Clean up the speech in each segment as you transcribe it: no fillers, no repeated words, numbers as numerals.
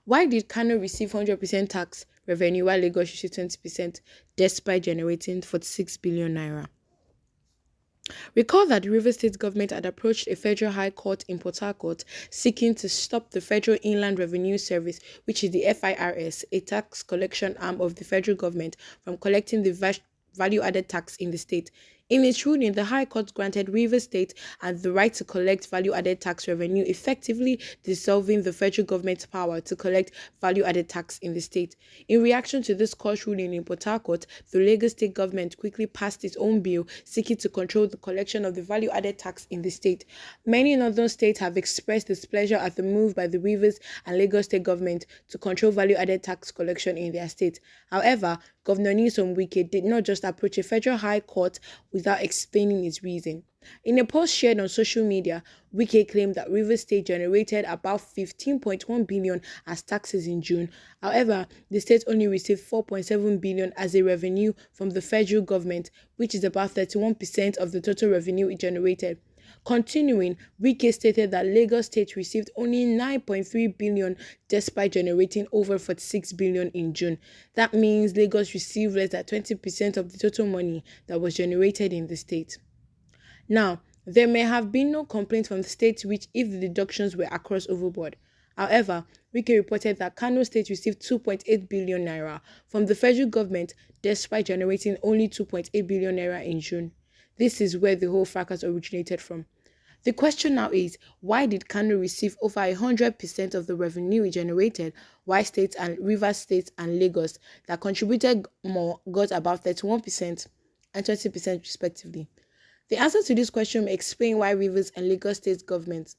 Why did Kano receive 100% tax revenue while Lagos received 20% despite generating 46 billion naira? Recall that the Rivers State government had approached a federal high court in Port Harcourt seeking to stop the Federal Inland Revenue Service, which is the FIRS, a tax collection arm of the federal government, from collecting the value added tax in the state. In its ruling, the High Court granted Rivers State and the right to collect value-added tax revenue, effectively dissolving the federal government's power to collect value-added tax in the state. In reaction to this court ruling in Port Harcourt, the Lagos State government quickly passed its own bill seeking to control the collection of the value-added tax in the state. Many northern states have expressed displeasure at the move by the Rivers and Lagos State government to control value-added tax collection in their state. However, Governor Nyesom Wike did not just approach a federal high court without explaining his reason. In a post shared on social media, Wike claimed that Rivers State generated about 15.1 billion as taxes in June. However, the state only received 4.7 billion as a revenue from the federal government, which is about 31% of the total revenue it generated. Continuing, Wike stated that Lagos State received only 9.3 billion despite generating over 46 billion in June. That means Lagos received less than 20% of the total money that was generated in the state. Now, there may have been no complaint from the state which if the deductions were across overboard. However, Wike reported that Kano State received 2.8 billion naira from the federal government despite generating only 2.8 billion naira in June. This is where the whole fracas originated from. The question now is, why did Kano receive over 100% of the revenue it generated, while states and Rivers State and Lagos that contributed more got about 31% and 20% respectively? The answer to this question may explain why Rivers and Lagos State governments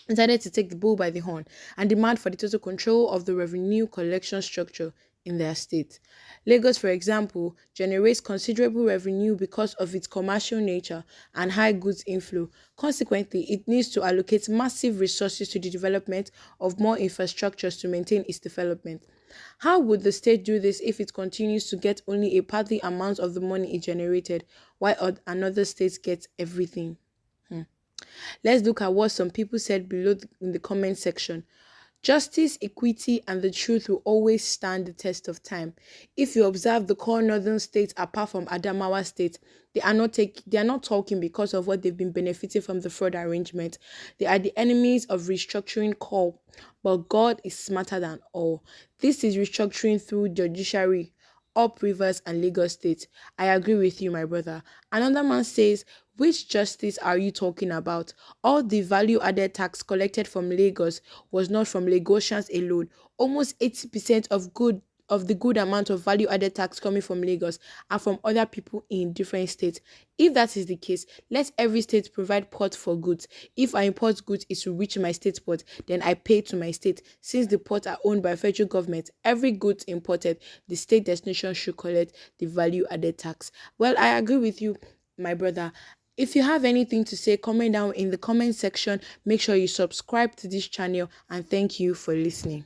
decided to take the bull by the horn and demand for the total control of the revenue collection structure in their state. Lagos, for example, generates considerable revenue because of its commercial nature and high goods inflow. Consequently, it needs to allocate massive resources to the development of more infrastructures to maintain its development. How would the state do this if it continues to get only a partly amount of the money it generated, while another state gets everything? Let's look at what some people said below in the comment section. Justice, equity, and the truth will always stand the test of time. If you observe the core northern states, apart from Adamawa State, they are not talking because of what they've been benefiting from the fraud arrangement. They are the enemies of restructuring call, but God is smarter than all. This is restructuring through judiciary, up Rivers and Lagos State. I agree with you, my brother. Another man says, which justice are you talking about? All the value added tax collected from Lagos was not from Lagosians alone. Almost 80% of the good amount of value added tax coming from Lagos are from other people in different states. If that is the case, let every state provide port for goods. If I import goods is to reach my state port, then I pay to my state. Since the ports are owned by federal government, every goods imported, the state destination should collect the value added tax. Well, I agree with you, my brother. If you have anything to say, comment down in the comment section. Make sure you subscribe to this channel, and thank you for listening.